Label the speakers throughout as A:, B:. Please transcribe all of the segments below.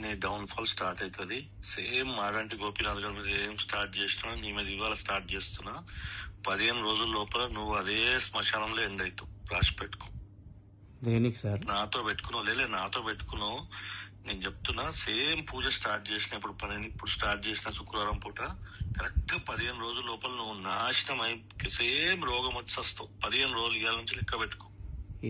A: నీ down fall start అవుతుంది. Same మాడంటి Gopinath గారి మీద ఏం స్టార్ట్ చేసినా నీ మీద ఇవాళ స్టార్ట్ చేస్తున్నా. 15 రోజుల లోపల నువ్వు అదే శ్మశానంలో ఎండ్ అవుతావు. రాసి పెట్టుకో.
B: దేనికి సార్?
A: నాతో పెట్టుకున్నావు లేలే, నాతో పెట్టుకున్నావు. నేను చెప్తున్నా, సేమ్ పూజ స్టార్ట్ చేసిన ఇప్పుడు స్టార్ట్ చేసిన శుక్రవారం పూట కరెక్ట్ 15 రోజుల లోపల నువ్వు నాశనం అయి సేమ్ రోగం వచ్చి వస్తావు. 15 రోజులు ఇవాళ నుంచి లెక్క పెట్టుకో.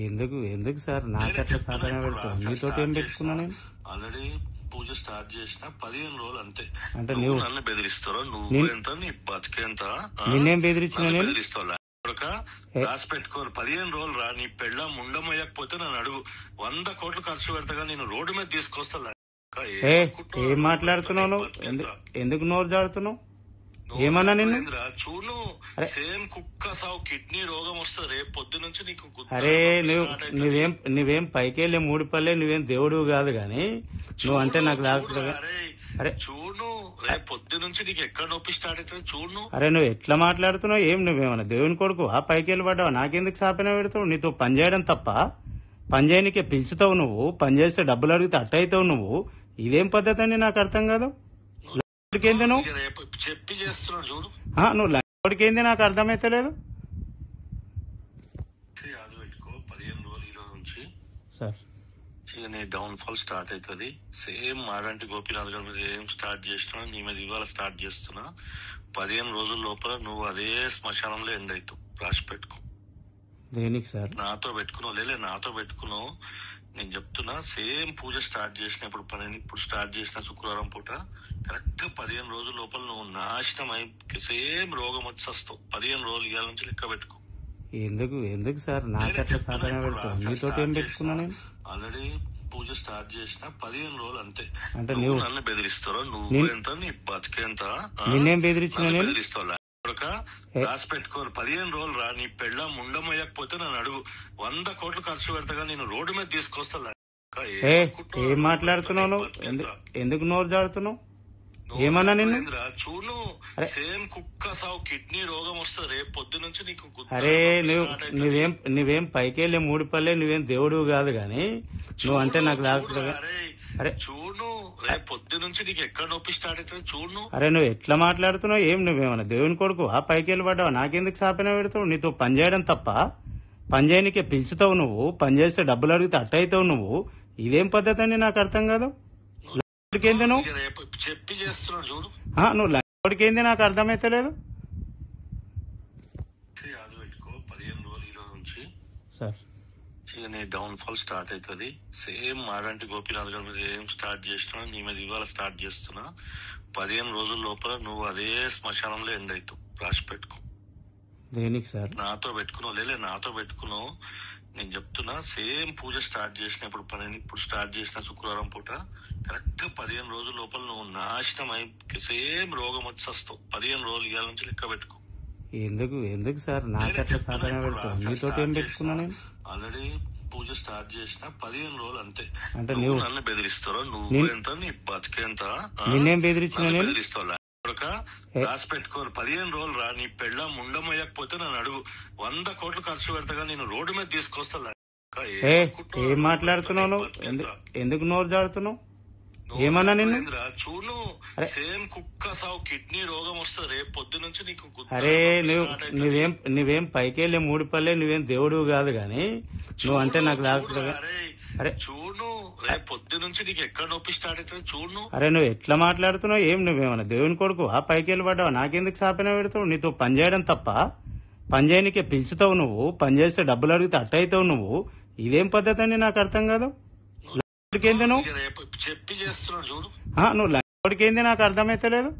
B: ఎందుకు సార్ నాకు అట్లా సాధన పెడతావు? నీతో ఏం పెట్టుకున్నా నేను?
A: ఆల్రెడీ పూజ స్టార్ట్ చేసిన 15 రోజులు అంతే.
B: అంటే
A: నువ్వు నన్ను బెదిరిస్తావు. నువ్వు ఎంత, నీ బతికేంత
B: నిన్నేం బెదిరించిన?
A: బెదిరిస్తావు. రాసి పెట్టుకోరు. 15 రోజులు రా. నీ పెళ్ళ ముండమయ్యకపోతే నన్ను అడుగు. 100 కోట్లు ఖర్చు పెడతాగా నేను రోడ్డు మీద తీసుకొస్తా.
B: ఏం మాట్లాడుతున్నావు నువ్వు? ఎందుకు నోరు జాడుతున్నావు? ఏమన్నా నిన్ను?
A: చూడు, సేమ్ కుక్క సావు కిడ్నీ రోగం వస్తుంది రేపు పొద్దు నుంచి నీకు.
B: అరే నువ్వేం పైకెళ్ళే 3 పల్లె, నువ్వేం దేవుడు కాదు గాని నువ్వు అంటే నాకు దాకా. అరే
A: చూడు, రేపు పొద్దు నుంచి నీకు ఎక్కడ నొప్పి స్టార్ట్ అవుతుంది చూడు.
B: అరే నువ్వు ఎట్లా మాట్లాడుతున్నావు? నువ్వేమన్నా దేవుని కొడుకు పైకెళ్ళి పడ్డావు? నాకెందుకు సాపన పెడతావు? నీతో పని చేయడం తప్ప పని చేయనికే పిలుచుతావు నువ్వు. పని చేస్తే డబ్బులు అడిగితే అట్ట అవుతావు నువ్వు. ఇదేం పద్ధతి అని నాకు అర్థం కాదు. నువ్వు
A: చెప్పి చేస్తున్నాడు చూడు.
B: నువ్వు లంచోడికేంది నాకు అర్థమైతే లేదు.
A: అది పెట్టుకో. 15 రోజులు ఈ రోజు నుంచి
B: సార్
A: ఇక నీ డౌన్ ఫాల్ స్టార్ట్ అవుతుంది. సేమ్ మాడంటి గోపీనాథ్ గారి మీద ఏం స్టార్ట్ చేసినా నీ మీద ఇవాళ స్టార్ట్ చేస్తున్నా. 15 రోజుల లోపల నువ్వు అదే శ్మశానంలో ఎండ్ అవుతావు. రాసి పెట్టుకో.
B: దేనికి సార్?
A: నాతో పెట్టుకున్నావు లేలే, నాతో పెట్టుకున్నావు. నేను చెప్తున్నా, సేమ్ పూజ స్టార్ట్ చేసిన ఇప్పుడు స్టార్ట్ చేసిన శుక్రవారం పూట కరెక్ట్ 15 రోజుల లోపల నువ్వు నాశనం అయి సేమ్ రోగం వచ్చి వస్తావు. 15 రోజులు ఇవాళ నుంచి లెక్క పెట్టుకో.
B: ఎందుకు సార్ నాకు అట్లా సాధన పెడతావు? నీతో ఏం పెట్టుకున్నా నేను?
A: ఆల్రెడీ పూజ స్టార్ట్ చేసిన 15 రోజులు అంతే.
B: అంటే
A: నువ్వు నన్ను బెదిరిస్తావు. నువ్వు ఎంత, నీ బతికేంత
B: నిన్నేం బెదిరించిన?
A: బెదిరిస్తావు. రాసి పెట్టుకోరు. 15 రోజులు రా. నీ పెళ్ళ ముండమయ్యకపోతే నన్ను అడుగు. 100 కోట్లు ఖర్చు పెడతాగా నేను రోడ్డు మీద తీసుకొస్తా.
B: ఏం మాట్లాడుతున్నావు నువ్వు? ఎందుకు నోరు జాడుతున్నావు? ఏమన్నా నిన్ను?
A: చూడు, సేమ్ కుక్క సావు కిడ్నీ రోగం వస్తుంది రేపు పొద్దు నుంచి నీకు.
B: అరే నువ్వేం పైకెళ్ళే 3 పల్లె, నువ్వేం దేవుడు కాదు గాని నువ్వు అంటే నాకు దాకా. అరే
A: చూడు, రేపు పొద్దు నుంచి నీకు ఎక్కడ నొప్పి స్టార్ట్ అవుతుంది చూడు.
B: అరే నువ్వు ఎట్లా మాట్లాడుతున్నావు? నువ్వేమన్నా దేవుని కొడుకు పైకెళ్ళి పడ్డావు? నాకెందుకు సాపన పెడతావు? నీతో పని చేయడం తప్ప పని చేయనికే పిలుచుతావు నువ్వు. పని చేస్తే డబ్బులు అడిగితే అట్ట అవుతావు నువ్వు. ఇదేం పద్ధతి అని నాకు అర్థం కాదు. నువ్వు
A: చెప్పి చేస్తున్నాడు చూడు.
B: నువ్వు లంచోడికేంది నాకు అర్థమైతే లేదు.
A: అది పెట్టుకో. 15 రోజులు ఈ రోజు నుంచి
B: సార్
A: ఇక నీ డౌన్ ఫాల్ స్టార్ట్ అవుతుంది. సేమ్ మాడంటి గోపీనాథ్ గారి మీద ఏం స్టార్ట్ చేసినా నీ మీద ఇవాళ స్టార్ట్ చేస్తున్నా. 15 రోజుల లోపల నువ్వు అదే శ్మశానంలో ఎండ్ అవుతావు. రాసి పెట్టుకో.
B: దేనికి సార్?
A: నాతో పెట్టుకున్నావు లేలే, నాతో పెట్టుకున్నావు. నేను చెప్తున్నా, సేమ్ పూజ స్టార్ట్ చేసిన ఇప్పుడు స్టార్ట్ చేసిన శుక్రవారం పూట కరెక్ట్ 15 రోజుల లోపల నువ్వు నాశనం అయి సేమ్ రోగం వచ్చి వస్తావు. 15 రోజులు ఇవాళ నుంచి లెక్క పెట్టుకో.
B: ఎందుకు సార్ నాకు అట్లా సాధన పెడతావు? నీతో ఏం పెట్టుకున్నా నేను?
A: ఆల్రెడీ పూజ స్టార్ట్ చేసిన 15 రోజులు అంతే.
B: అంటే
A: నువ్వు నన్ను బెదిరిస్తావు. నువ్వు ఎంత, నీ బతికేంత
B: నిన్నేం బెదిరించిన?
A: బెదిరిస్తావు. రాసి పెట్టుకోరు. 15 రోజులు రా. నీ పెళ్ళ ముండమయ్యకపోతే నన్ను అడుగు. 100 కోట్లు ఖర్చు పెడతాగా నేను రోడ్డు మీద తీసుకొస్తా.
B: ఏం మాట్లాడుతున్నావు నువ్వు? ఎందుకు నోరు జాడుతున్నావు? ఏమన్నా నిన్ను?
A: చూడు, సేమ్ కుక్క సావు కిడ్నీ రోగం వస్తుంది రేపు పొద్దు నుంచి నీకు.
B: అరే నువ్వేం పైకెళ్ళే 3 పల్లె, నువ్వేం దేవుడు కాదు గాని నువ్వు అంటే నాకు దాకా. అరే
A: చూడు, రేపు పొద్దు నుంచి నీకు ఎక్కడ నొప్పి స్టార్ట్ అవుతుంది చూడు.
B: అరే నువ్వు ఎట్లా మాట్లాడుతున్నావు? నువ్వేమన్నా దేవుని కొడుకు పైకెళ్ళి పడ్డావు? నాకెందుకు సాపన పెడతావు? నీతో పని చేయడం తప్ప పని చేయనికే పిలుచుతావు నువ్వు. పని చేస్తే డబ్బులు అడిగితే అట్ట అవుతావు నువ్వు. ఇదేం పద్ధతి అని నాకు అర్థం కాదు. నువ్వు
A: చెప్పి చేస్తున్నాడు చూడు.
B: నువ్వు లంచోడికేంది నాకు అర్థమైతే లేదు.